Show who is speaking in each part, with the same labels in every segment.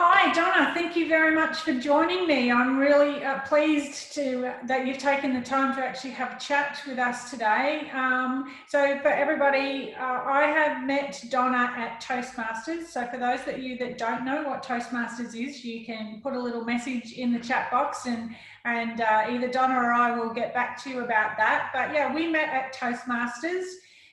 Speaker 1: Hi, Donna. Thank you very much for joining me. I'm really pleased that you've taken the time to actually have a chat with us today. So for everybody, I have met Donna at Toastmasters. So for those of you that don't know what Toastmasters is, you can put a little message in the chat box and either Donna or I will get back to you about that. But yeah, we met at Toastmasters,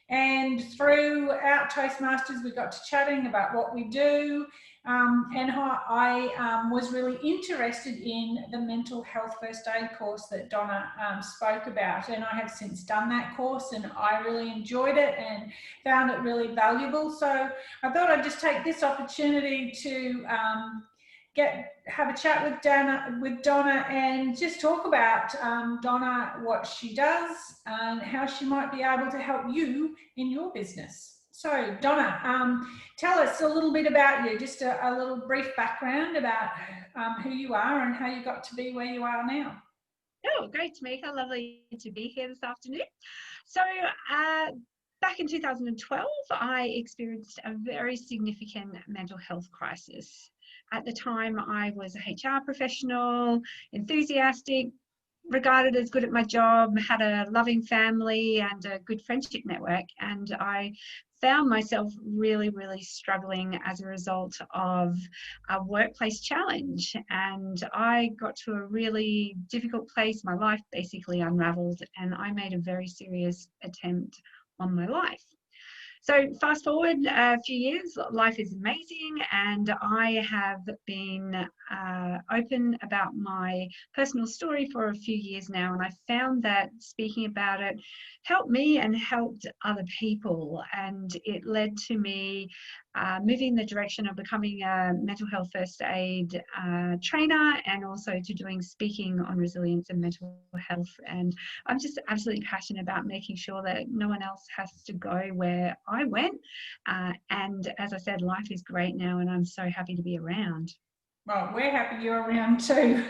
Speaker 1: and throughout Toastmasters, we got to chatting about what we do. And I was really interested in the mental health first aid course that Donna spoke about, and I have since done that course and I really enjoyed it and found it really valuable. So I thought I'd just take this opportunity to have a chat with Donna and just talk about Donna, what she does and how she might be able to help you in your business. So Donna, tell us a little bit about you, just a little brief background about who you are and how you got to be where you are now.
Speaker 2: Oh, great, Tameka. Lovely to be here this afternoon. So back in 2012, I experienced a very significant mental health crisis. At the time, I was a HR professional, enthusiastic, regarded as good at my job, had a loving family and a good friendship network. And I found myself really, really struggling as a result of a workplace challenge. And I got to a really difficult place. My life basically unraveled, and I made a very serious attempt on my life. So fast forward a few years, life is amazing, and I have been open about my personal story for a few years now, and I found that speaking about it helped me and helped other people, and it led to me moving in the direction of becoming a mental health first aid trainer, and also to doing speaking on resilience and mental health. And I'm just absolutely passionate about making sure that no one else has to go where I went. And as I said, life is great now, and I'm so happy to be around.
Speaker 1: Well, we're happy you're around too.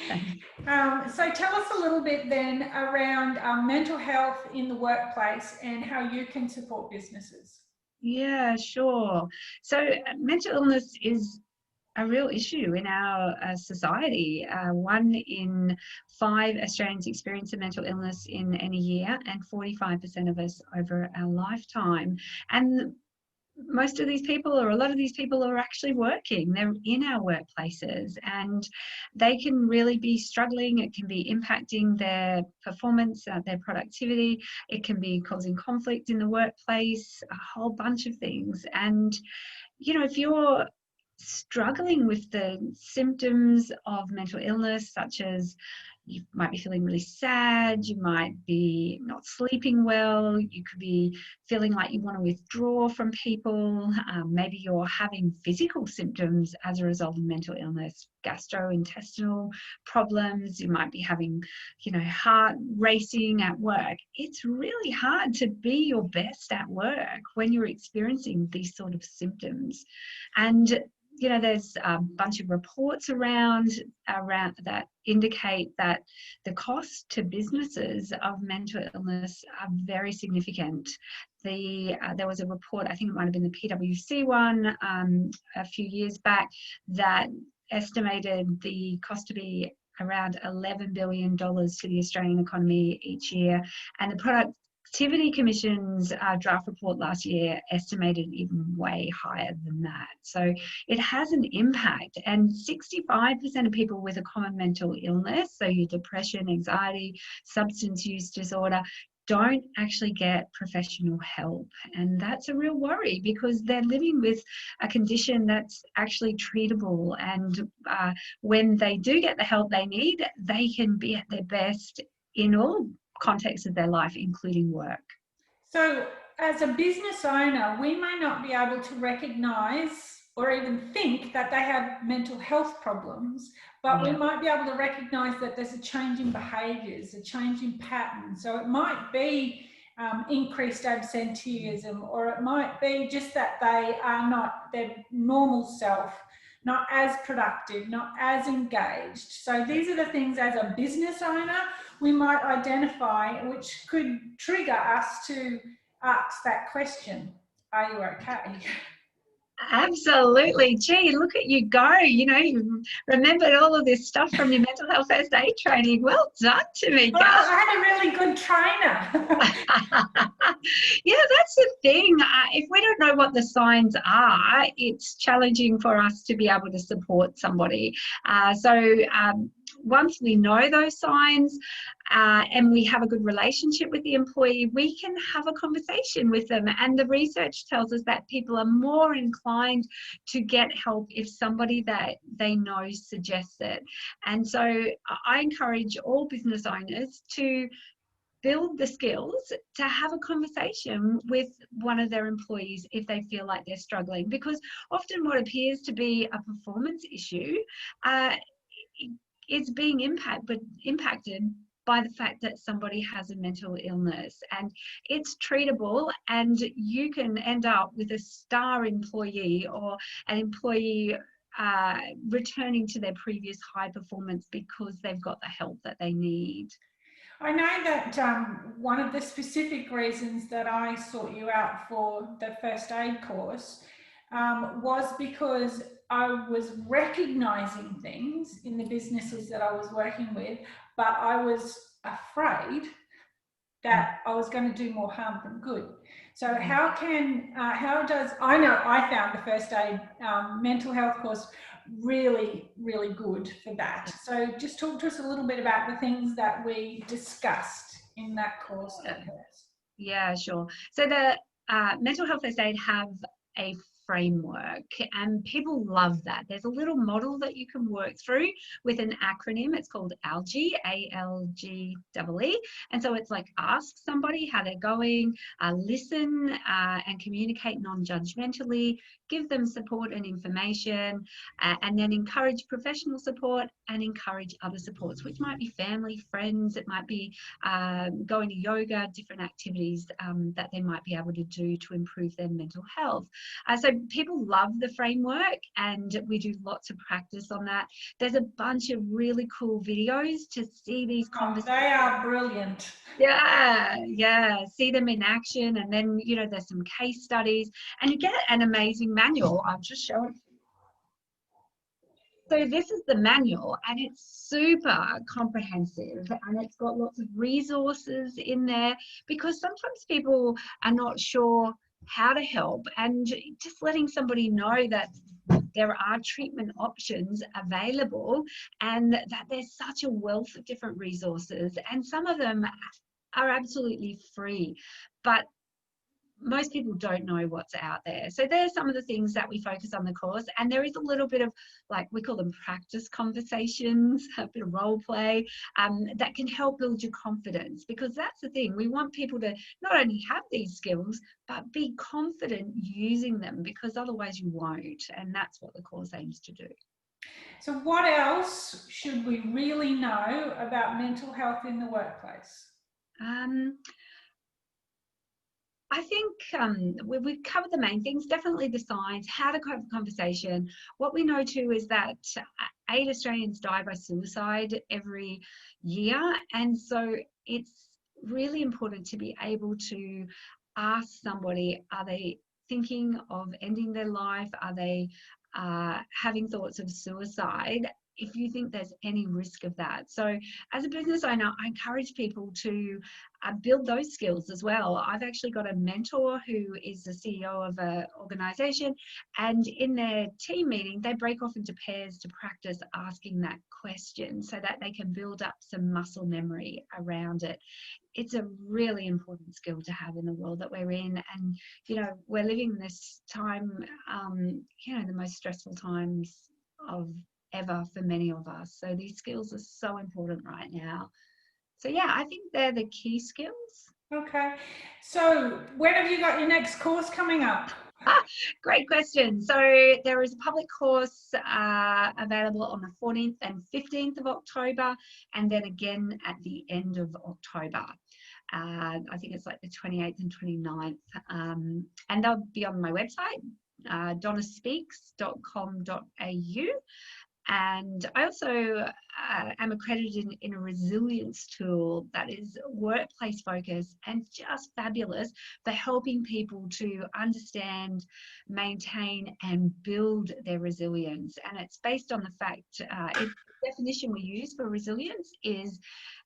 Speaker 1: So tell us a little bit then around mental health in the workplace and how you can support businesses.
Speaker 2: Yeah, sure. So mental illness is a real issue in our society. 1 in 5 Australians experience a mental illness in any year, and 45% of us over our lifetime. And most of these people, or a lot of these people, are actually working. They're in our workplaces, and they can really be struggling. It can be impacting their performance, their productivity. It can be causing conflict in the workplace, a whole bunch of things. And you know, if you're struggling with the symptoms of mental illness, such as you might be feeling really sad, you might be not sleeping well, you could be feeling like you want to withdraw from people, maybe you're having physical symptoms as a result of mental illness, gastrointestinal problems, you might be having, heart racing at work. It's really hard to be your best at work when you're experiencing these sort of symptoms. And there's a bunch of reports around that indicate that the cost to businesses of mental illness are very significant. There was a report, I think it might have been the PwC one, a few years back, that estimated the cost to be around $11 billion to the Australian economy each year, and the Productivity Commission's draft report last year estimated even way higher than that. So it has an impact, and 65% of people with a common mental illness, so your depression, anxiety, substance use disorder, don't actually get professional help. And that's a real worry, because they're living with a condition that's actually treatable. And when they do get the help they need, they can be at their best in all contexts of their life, including work.
Speaker 1: So as a business owner, we may not be able to recognize or even think that they have mental health problems, but we might be able to recognize that there's a change in behaviours, a change in patterns. So it might be increased absenteeism, or it might be just that they are not their normal self, not as productive, not as engaged. So these are the things as a business owner we might identify, which could trigger us to ask that question, are you okay?
Speaker 2: Absolutely. Gee, look at you go. You know, you remembered all of this stuff from your mental health first aid training. Well done,
Speaker 1: Well,
Speaker 2: Tameka.
Speaker 1: I had a really good trainer.
Speaker 2: Yeah, that's the thing. If we don't know what the signs are, it's challenging for us to be able to support somebody. Once we know those signs and we have a good relationship with the employee, we can have a conversation with them. And the research tells us that people are more inclined to get help if somebody that they know suggests it. And so I encourage all business owners to build the skills to have a conversation with one of their employees if they feel like they're struggling, because often what appears to be a performance issue is being impacted by the fact that somebody has a mental illness, and it's treatable, and you can end up with a star employee or an employee returning to their previous high performance because they've got the help that they need.
Speaker 1: I know that one of the specific reasons that I sought you out for the first aid course was because I was recognizing things in the businesses that I was working with, but I was afraid that I was going to do more harm than good. So how does, I know I found the first aid mental health course really, really good for that. So just talk to us a little bit about the things that we discussed in that course of hers.
Speaker 2: Yeah, sure. So the mental health first aid have a framework, and people love that. There's a little model that you can work through with an acronym. It's called ALGE, ALGEE. And so it's like ask somebody how they're going, listen and communicate non-judgmentally, give them support and information, and then encourage professional support and encourage other supports, which might be family, friends, it might be going to yoga, different activities that they might be able to do to improve their mental health. So people love the framework, and we do lots of practice on that. There's a bunch of really cool videos to see these conversations.
Speaker 1: They are brilliant.
Speaker 2: Yeah, see them in action, and then, you know, there's some case studies, and you get an amazing manual. I'll just show it. So this is the manual, and it's super comprehensive, and it's got lots of resources in there, because sometimes people are not sure how to help, and just letting somebody know that there are treatment options available and that there's such a wealth of different resources, and some of them are absolutely free, but most people don't know what's out there. So there's some of the things that we focus on the course, and there is a little bit of, like, we call them practice conversations, a bit of role play that can help build your confidence, because that's the thing. We want people to not only have these skills, but be confident using them, because otherwise you won't, and that's what the course aims to do.
Speaker 1: So what else should we really know about mental health in the workplace?
Speaker 2: I think we've covered the main things, definitely the signs, how to have a conversation. What we know too is that 8 Australians die by suicide every year. And so it's really important to be able to ask somebody, are they thinking of ending their life? Are they having thoughts of suicide? If you think there's any risk of that. So as a business owner, I encourage people to build those skills as well. I've actually got a mentor who is the CEO of an organization, and in their team meeting, they break off into pairs to practice asking that question so that they can build up some muscle memory around it. It's a really important skill to have in the world that we're in. And, you know, we're living this time, you know, the most stressful times of ever for many of us. So these skills are so important right now. So yeah, I think they're the key skills.
Speaker 1: Okay. So when have you got your next course coming up?
Speaker 2: Great question. So there is a public course available on the 14th and 15th of October, and then again at the end of October. I think it's like the 28th and 29th. And they'll be on my website, donnaspeaks.com.au. And I also am accredited in a resilience tool that is workplace focused and just fabulous for helping people to understand, maintain, and build their resilience. And it's based on the fact, the definition we use for resilience is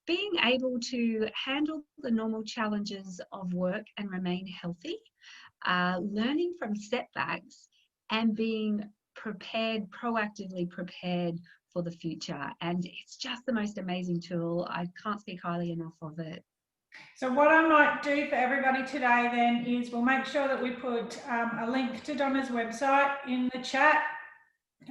Speaker 2: being able to handle the normal challenges of work and remain healthy, learning from setbacks, and being prepared, proactively prepared for the future. And it's just the most amazing tool. I can't speak highly enough of it.
Speaker 1: So what I might do for everybody today then is we'll make sure that we put a link to Donna's website in the chat.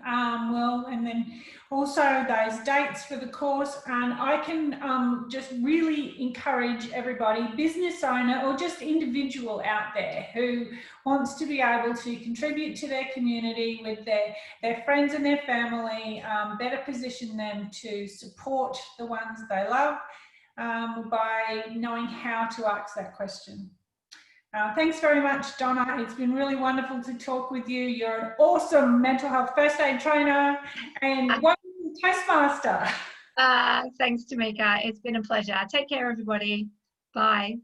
Speaker 1: And then also those dates for the course, and I can just really encourage everybody, business owner or just individual out there who wants to be able to contribute to their community with their friends and their family, better position them to support the ones they love by knowing how to ask that question. Thanks very much, Donna. It's been really wonderful to talk with you. You're an awesome mental health first aid trainer and wonderful Toastmaster.
Speaker 2: Thanks, Tameka. It's been a pleasure. Take care, everybody. Bye.